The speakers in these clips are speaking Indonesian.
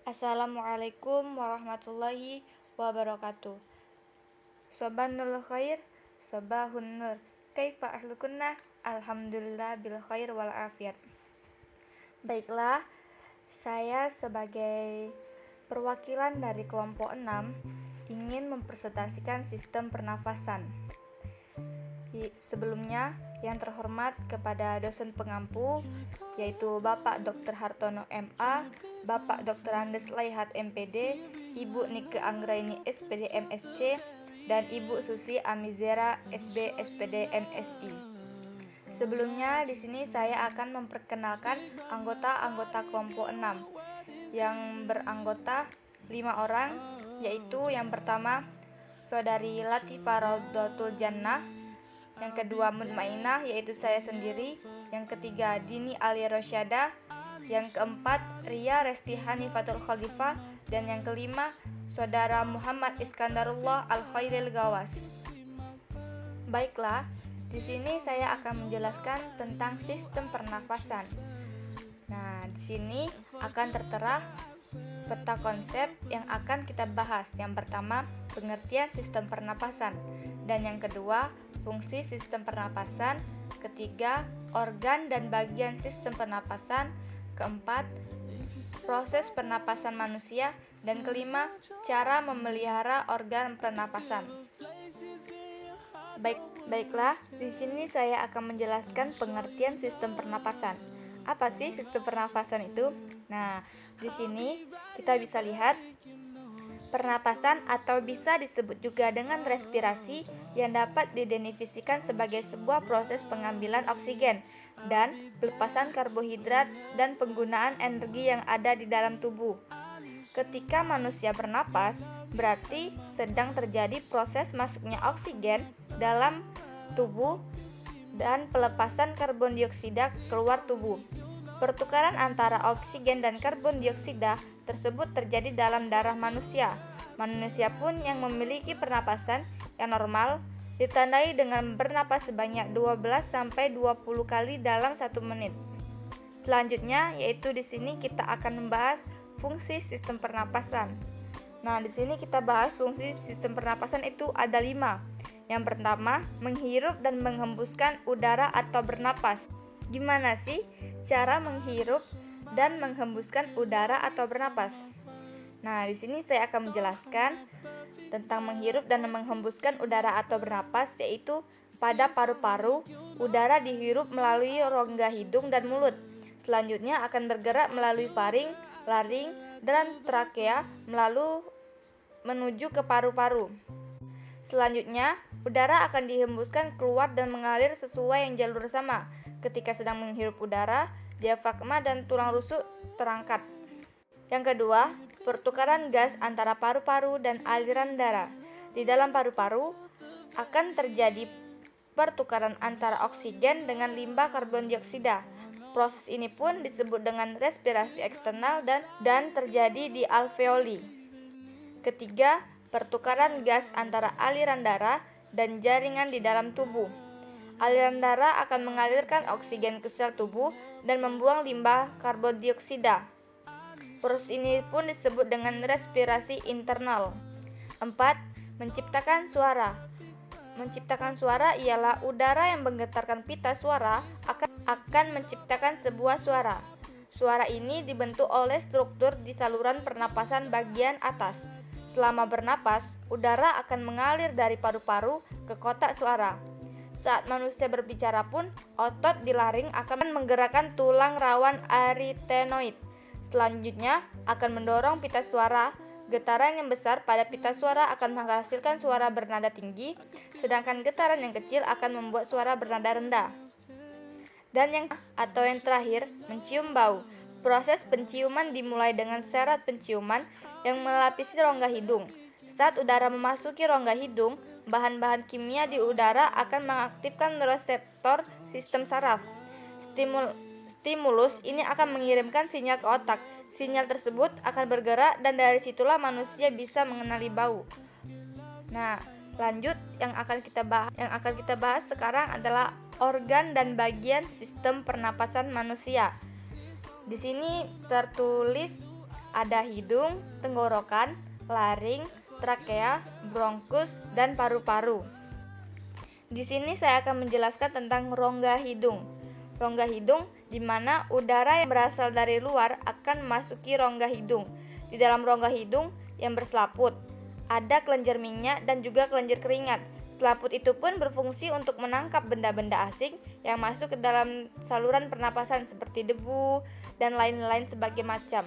Assalamualaikum warahmatullahi wabarakatuh. Sobanul khair, sobahun nur. Kaifa ahlukunna? Alhamdulillah bil khair wal afiat. Baiklah, saya sebagai perwakilan dari kelompok 6 ingin mempresentasikan sistem pernafasan. Sebelumnya, yang terhormat kepada dosen pengampu yaitu Bapak Dr. Hartono MA, Bapak Dr. Andes Laihat MPD, Ibu Nike Anggraini SPD MSc, dan Ibu Susi Amizera SB SPD MSI. Sebelumnya di sini saya akan memperkenalkan anggota-anggota kelompok 6 yang beranggota 5 orang, yaitu yang pertama Saudari Latifah Raudatul Jannah, yang kedua Mutmainah yaitu saya sendiri, yang ketiga Dini Alia Rosyada, yang keempat Ria Resti Hanifatul Khalifah, dan yang kelima Saudara Muhammad Iskandarullah Al-Khairil Gawas. Baiklah, di sini saya akan menjelaskan tentang sistem pernafasan. Nah, di sini akan tertera peta konsep yang akan kita bahas. Yang pertama, pengertian sistem pernapasan, dan yang kedua, fungsi sistem pernapasan, ketiga, organ dan bagian sistem pernapasan, keempat, proses pernapasan manusia, dan kelima, cara memelihara organ pernapasan. Baiklah, di sini saya akan menjelaskan pengertian sistem pernapasan. Apa sih sistem pernapasan itu? Nah, di sini kita bisa lihat pernapasan atau bisa disebut juga dengan respirasi yang dapat didefinisikan sebagai sebuah proses pengambilan oksigen dan pelepasan karbohidrat dan penggunaan energi yang ada di dalam tubuh. Ketika manusia bernapas, berarti sedang terjadi proses masuknya oksigen dalam tubuh dan pelepasan karbon dioksida keluar tubuh. Pertukaran antara oksigen dan karbon dioksida tersebut terjadi dalam darah manusia. Manusia pun yang memiliki pernapasan yang normal ditandai dengan bernapas sebanyak 12-20 kali dalam 1 menit. Selanjutnya yaitu di sini kita akan membahas fungsi sistem pernapasan. Nah, di sini kita bahas fungsi sistem pernapasan itu ada 5. Yang pertama, menghirup dan menghembuskan udara atau bernapas. Gimana sih cara menghirup dan menghembuskan udara atau bernapas? Nah, di sini saya akan menjelaskan tentang menghirup dan menghembuskan udara atau bernapas, yaitu pada paru-paru, udara dihirup melalui rongga hidung dan mulut. Selanjutnya akan bergerak melalui faring, laring, dan trakea menuju ke paru-paru. Selanjutnya, udara akan dihembuskan keluar dan mengalir sesuai yang jalur sama. Ketika sedang menghirup udara, diafragma dan tulang rusuk terangkat. Yang kedua, pertukaran gas antara paru-paru dan aliran darah. Di dalam paru-paru akan terjadi pertukaran antara oksigen dengan limbah karbon dioksida. Proses ini pun disebut dengan respirasi eksternal dan terjadi di alveoli. Ketiga, pertukaran gas antara aliran darah dan jaringan di dalam tubuh. Aliran darah akan mengalirkan oksigen ke sel tubuh dan membuang limbah karbon dioksida. Proses ini pun disebut dengan respirasi internal. 4. Menciptakan suara. Menciptakan suara ialah udara yang menggetarkan pita suara akan menciptakan sebuah suara. Suara ini dibentuk oleh struktur di saluran pernapasan bagian atas. Selama bernapas, udara akan mengalir dari paru-paru ke kotak suara. Saat manusia berbicara pun, otot di laring akan menggerakkan tulang rawan arytenoid. Selanjutnya akan mendorong pita suara. Getaran yang besar pada pita suara akan menghasilkan suara bernada tinggi, sedangkan getaran yang kecil akan membuat suara bernada rendah. Dan yang terakhir, mencium bau. Proses penciuman dimulai dengan serat penciuman yang melapisi rongga hidung. Saat udara memasuki rongga hidung, bahan-bahan kimia di udara akan mengaktifkan reseptor sistem saraf. Stimulus ini akan mengirimkan sinyal ke otak. Sinyal tersebut akan bergerak dan dari situlah manusia bisa mengenali bau. Nah, lanjut yang akan kita bahas sekarang adalah organ dan bagian sistem pernapasan manusia. Di sini tertulis ada hidung, tenggorokan, laring, trakea, bronkus, dan paru-paru. Di sini saya akan menjelaskan tentang rongga hidung. Rongga hidung di mana udara yang berasal dari luar akan memasuki rongga hidung. Di dalam rongga hidung yang berselaput ada kelenjar minyak dan juga kelenjar keringat. Selaput itu pun berfungsi untuk menangkap benda-benda asing yang masuk ke dalam saluran pernapasan seperti debu dan lain-lain sebagai macam.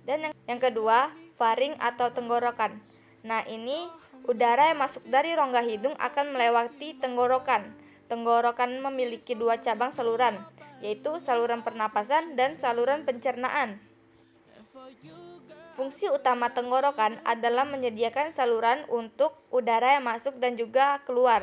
Dan yang kedua, faring atau tenggorokan. Nah, ini udara yang masuk dari rongga hidung akan melewati tenggorokan. Tenggorokan memiliki dua cabang saluran, yaitu saluran pernapasan dan saluran pencernaan. Fungsi utama tenggorokan adalah menyediakan saluran untuk udara yang masuk dan juga keluar.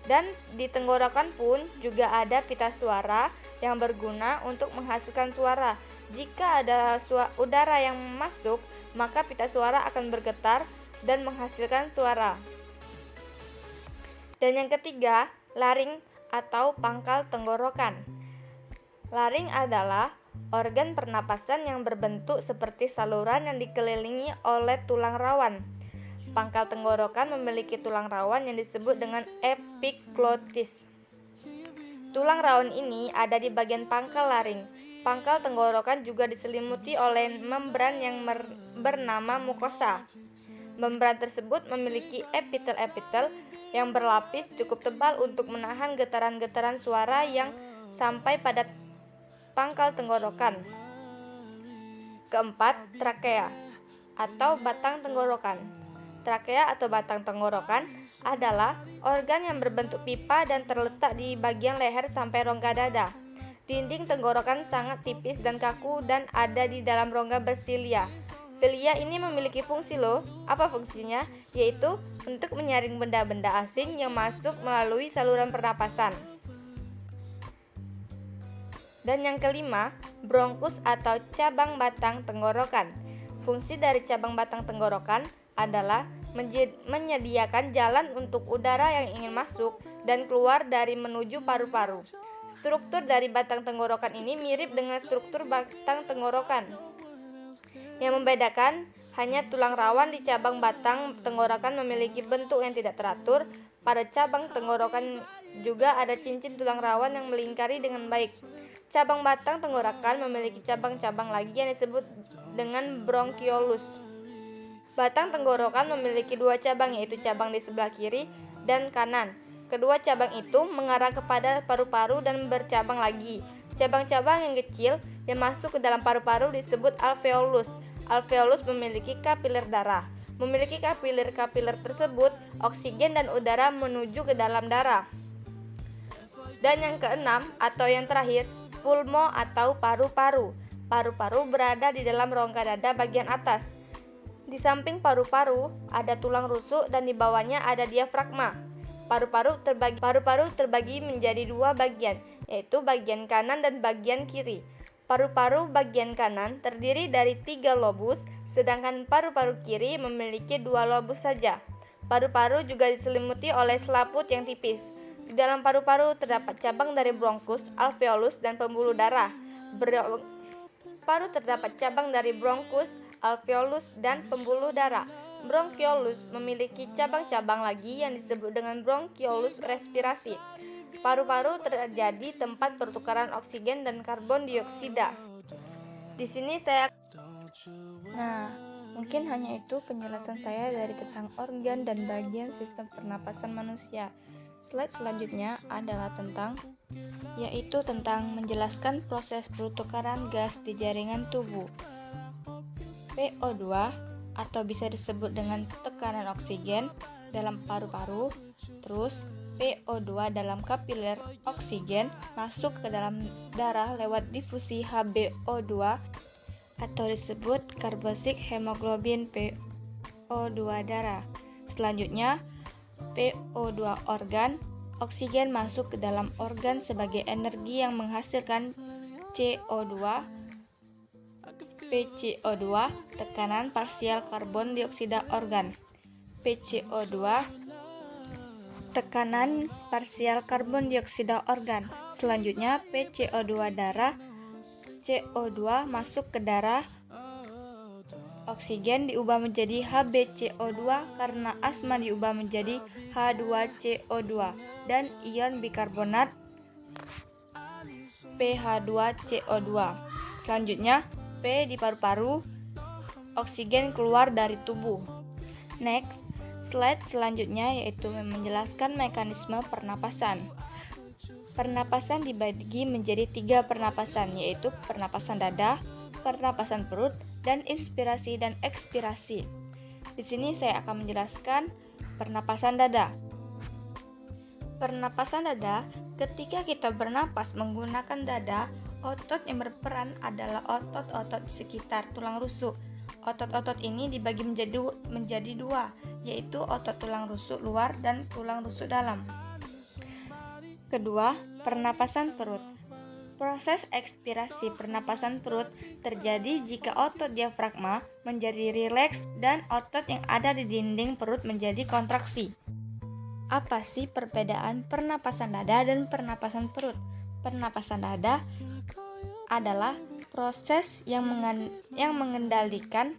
Dan di tenggorokan pun juga ada pita suara yang berguna untuk menghasilkan suara. Jika ada udara yang masuk, maka pita suara akan bergetar dan menghasilkan suara. Dan yang ketiga, laring atau pangkal tenggorokan. Laring adalah organ pernapasan yang berbentuk seperti saluran yang dikelilingi oleh tulang rawan. Pangkal tenggorokan memiliki tulang rawan yang disebut dengan epiglotis. Tulang rawan ini ada di bagian pangkal laring. Pangkal tenggorokan juga diselimuti oleh membran yang bernama mukosa. Membran tersebut memiliki epitel-epitel yang berlapis cukup tebal untuk menahan getaran-getaran suara yang sampai pada pangkal tenggorokan. Keempat, trakea atau batang tenggorokan. Trakea atau batang tenggorokan adalah organ yang berbentuk pipa dan terletak di bagian leher sampai rongga dada. Dinding tenggorokan sangat tipis dan kaku dan ada di dalam rongga bersilia. Silia ini memiliki fungsi loh. Apa fungsinya? Yaitu untuk menyaring benda-benda asing yang masuk melalui saluran pernapasan. Dan yang kelima, bronkus atau cabang batang tenggorokan. Fungsi dari cabang batang tenggorokan adalah menyediakan jalan untuk udara yang ingin masuk dan keluar dari menuju paru-paru. Struktur dari batang tenggorokan ini mirip dengan struktur batang tenggorokan. Yang membedakan hanya tulang rawan di cabang batang tenggorokan memiliki bentuk yang tidak teratur. Pada cabang tenggorokan juga ada cincin tulang rawan yang melingkari dengan baik. Cabang batang tenggorokan memiliki cabang-cabang lagi yang disebut dengan bronkiolus. Batang tenggorokan memiliki dua cabang, yaitu cabang di sebelah kiri dan kanan. Kedua cabang itu mengarah kepada paru-paru dan bercabang lagi. Cabang-cabang yang kecil yang masuk ke dalam paru-paru disebut alveolus. Alveolus memiliki kapiler darah. Memiliki kapiler-kapiler tersebut, oksigen dan udara menuju ke dalam darah. Dan yang keenam atau yang terakhir, pulmo atau paru-paru. Paru-paru berada di dalam rongga dada bagian atas. Di samping paru-paru ada tulang rusuk dan di bawahnya ada diafragma. Paru-paru terbagi menjadi dua bagian, yaitu bagian kanan dan bagian kiri. Paru-paru bagian kanan terdiri dari 3 lobus, sedangkan paru-paru kiri memiliki 2 lobus saja. Paru-paru juga diselimuti oleh selaput yang tipis. Di dalam paru-paru terdapat cabang dari bronkus, alveolus, dan pembuluh darah. Paru terdapat cabang dari bronkus, alveolus, dan pembuluh darah. Bronkiolus memiliki cabang-cabang lagi yang disebut dengan bronkiolus respirasi. Paru-paru terjadi tempat pertukaran oksigen dan karbon dioksida. Di sini saya mungkin hanya itu penjelasan saya dari tentang organ dan bagian sistem pernapasan manusia. Slide selanjutnya adalah tentang menjelaskan proses pertukaran gas di jaringan tubuh. PO2 atau bisa disebut dengan tekanan oksigen dalam paru-paru, terus PO2 dalam kapiler oksigen masuk ke dalam darah lewat difusi HbO2 atau disebut karbosik hemoglobin PO2 darah. Selanjutnya PO2 organ, oksigen masuk ke dalam organ sebagai energi yang menghasilkan CO2, PCO2, tekanan parsial karbon dioksida organ, PCO2, tekanan parsial karbon dioksida organ. Selanjutnya PCO2 darah, CO2 masuk ke darah, Oksigen diubah menjadi HbCO2 karena asma diubah menjadi H2CO2 dan ion bikarbonat pH2CO2. Selanjutnya, P di paru-paru, oksigen keluar dari tubuh. Next, slide selanjutnya yaitu menjelaskan mekanisme pernapasan. Pernapasan dibagi menjadi 3 pernapasan, yaitu pernapasan dada, pernapasan perut, dan inspirasi dan ekspirasi. Di sini saya akan menjelaskan pernapasan dada. Pernapasan dada, ketika kita bernapas menggunakan dada, otot yang berperan adalah otot-otot di sekitar tulang rusuk. Otot-otot ini dibagi menjadi 2, yaitu otot tulang rusuk luar dan tulang rusuk dalam. Kedua, pernapasan perut. Proses ekspirasi pernapasan perut terjadi jika otot diafragma menjadi rileks dan otot yang ada di dinding perut menjadi kontraksi. Apa sih perbedaan pernapasan dada dan pernapasan perut? Pernapasan dada adalah proses yang mengendalikan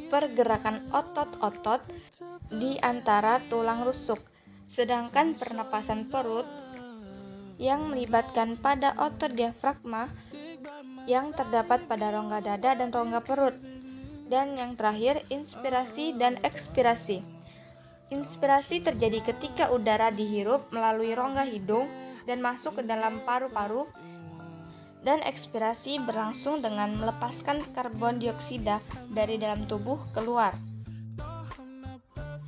pergerakan otot-otot di antara tulang rusuk, sedangkan pernapasan perut yang melibatkan pada otot diafragma yang terdapat pada rongga dada dan rongga perut. Dan yang terakhir, inspirasi dan ekspirasi. Inspirasi terjadi ketika udara dihirup melalui rongga hidung dan masuk ke dalam paru-paru, dan ekspirasi berlangsung dengan melepaskan karbon dioksida dari dalam tubuh keluar.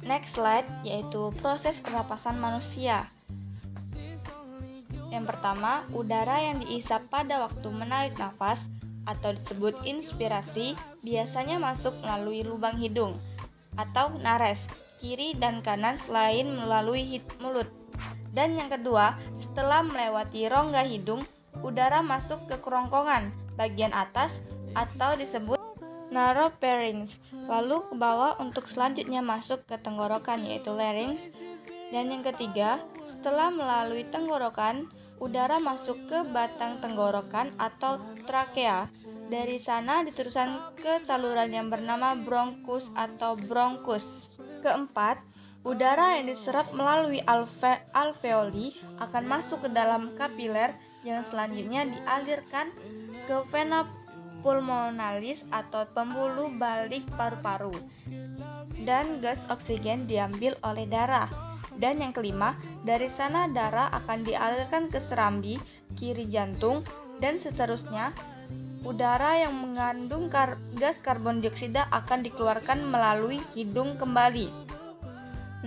Next slide yaitu proses pernapasan manusia. Yang pertama, udara yang diisap pada waktu menarik nafas atau disebut inspirasi biasanya masuk melalui lubang hidung atau nares, kiri dan kanan selain melalui mulut. Dan yang kedua, setelah melewati rongga hidung, udara masuk ke kerongkongan bagian atas atau disebut naropharynx, lalu ke bawah untuk selanjutnya masuk ke tenggorokan yaitu larynx. Dan yang ketiga, setelah melalui tenggorokan, udara masuk ke batang tenggorokan atau trakea. Dari sana diteruskan ke saluran yang bernama bronkus atau bronkus. Keempat, udara yang diserap melalui alveoli akan masuk ke dalam kapiler yang selanjutnya dialirkan ke vena pulmonalis atau pembuluh balik paru-paru. Dan gas oksigen diambil oleh darah. Dan yang kelima, dari sana darah akan dialirkan ke serambi, kiri jantung, dan seterusnya. Udara yang mengandung gas karbon dioksida akan dikeluarkan melalui hidung kembali.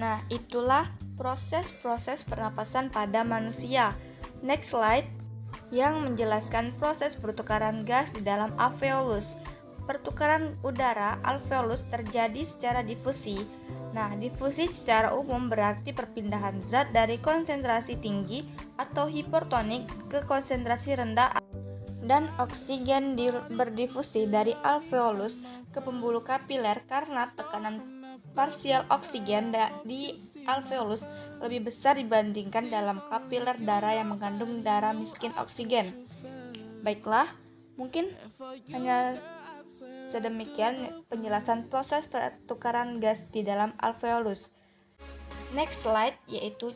Nah, itulah proses-proses pernapasan pada manusia. Next slide yang menjelaskan proses pertukaran gas di dalam alveolus. Pertukaran udara alveolus terjadi secara difusi. Nah, difusi secara umum berarti perpindahan zat dari konsentrasi tinggi atau hipertonik ke konsentrasi rendah, dan oksigen berdifusi dari alveolus ke pembuluh kapiler karena tekanan parsial oksigen di alveolus lebih besar dibandingkan dalam kapiler darah yang mengandung darah miskin oksigen. Baiklah, mungkin hanya sedemikian penjelasan proses pertukaran gas di dalam alveolus. Next slide yaitu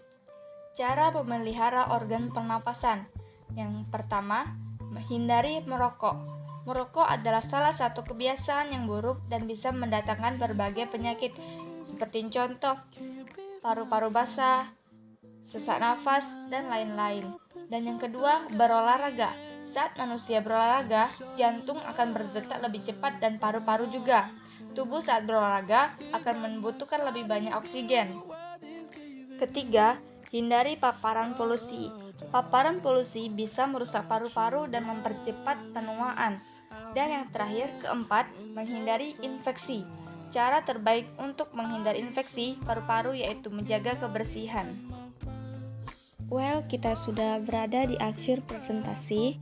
cara memelihara organ pernapasan. Yang pertama, hindari merokok. Merokok adalah salah satu kebiasaan yang buruk dan bisa mendatangkan berbagai penyakit seperti contoh paru-paru basah, sesak nafas, dan lain-lain. Dan yang kedua, berolahraga. Saat manusia berolahraga, jantung akan berdetak lebih cepat dan paru-paru juga. Tubuh saat berolahraga akan membutuhkan lebih banyak oksigen. Ketiga, hindari paparan polusi. Paparan polusi bisa merusak paru-paru dan mempercepat penuaan. Dan yang terakhir, keempat, menghindari infeksi. Cara terbaik untuk menghindari infeksi paru-paru yaitu menjaga kebersihan. Well, kita sudah berada di akhir presentasi.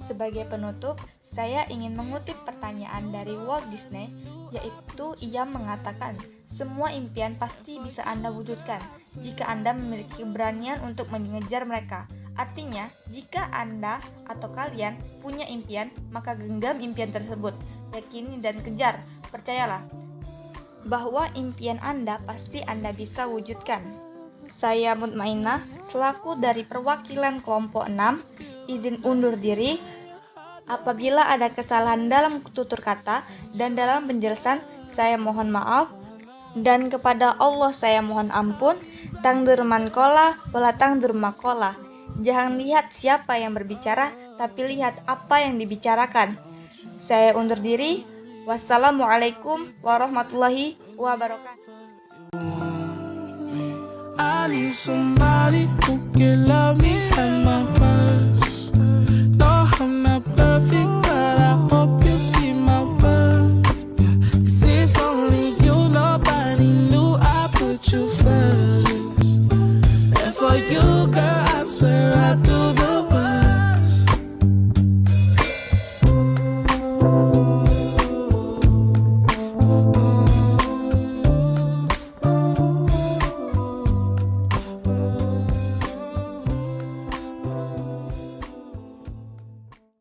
Sebagai penutup, saya ingin mengutip pertanyaan dari Walt Disney, yaitu ia mengatakan, semua impian pasti bisa Anda wujudkan jika Anda memiliki keberanian untuk mengejar mereka. Artinya, jika Anda atau kalian punya impian, maka genggam impian tersebut. yakini dan kejar. Percayalah bahwa impian Anda pasti Anda bisa wujudkan. Saya Mutmainah, selaku dari perwakilan kelompok 6, izin undur diri. Apabila ada kesalahan dalam tutur kata dan dalam penjelasan, saya mohon maaf. Dan kepada Allah saya mohon ampun. Tangdur man kola, wala tangdur makola. Jangan lihat siapa yang berbicara, tapi lihat apa yang dibicarakan. Saya undur diri. Wassalamualaikum warahmatullahi wabarakatuh. I need somebody who can love me at my worst.